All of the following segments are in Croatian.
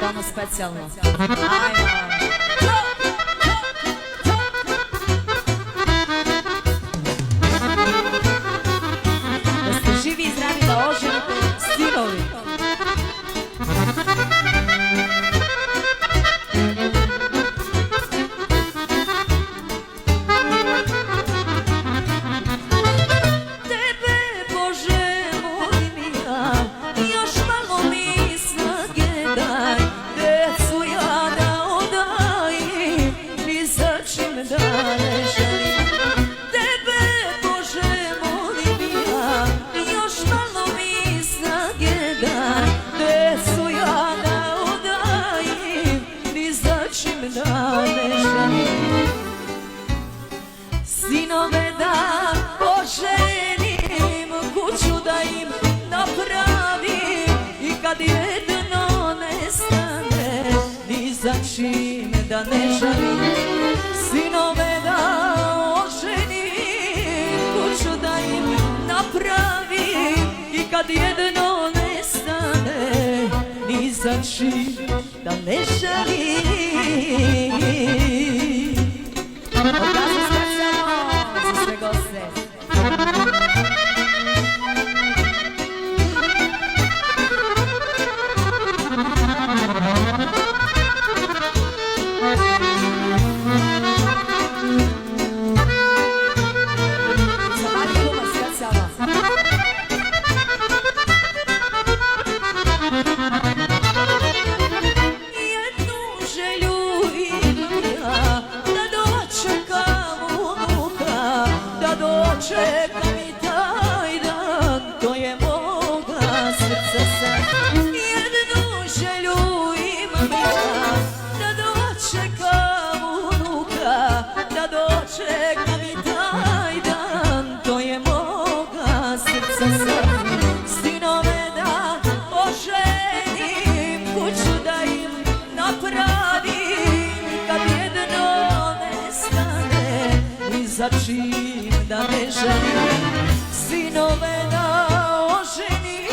muzikalno specijalno. Ajmo! Da ste živi i zdravi, da oženite sinovi. Sinove da oženim, kuću da im napravim i kad jedno nestane, ni za čim da ne žalim. Sinove da oženim, kuću da im napravim i kad jedno nestane, ni za čim da ne žalim. Odkazu specijalno za sve goste. Za Mariju Luma specijalno. Čekam i taj dan, to je moga srca sad. Jednu želju imam ja, da dočekam unuka, da dočekam i taj dan, to je moga srca sad. Sinove da oženim, kuću da im napravim, kad jedno nestane, ni za čim da ne želim. Sinove da oženim,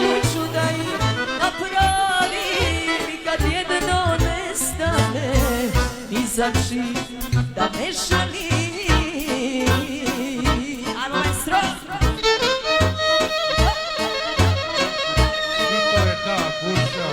kuću da im napravim i kad jedno nestane, ni za čim da ne želim. Ajmo maestro! I to je ta kuća.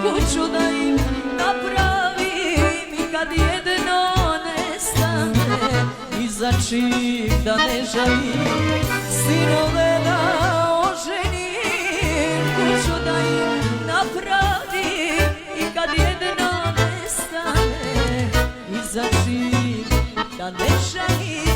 Kuću da im napravim i kad jedno nestane, ni za čim da ne žalim. Sinove da oženim, kuću da im napravim i kad jedno nestane, ni za čim da ne žalim.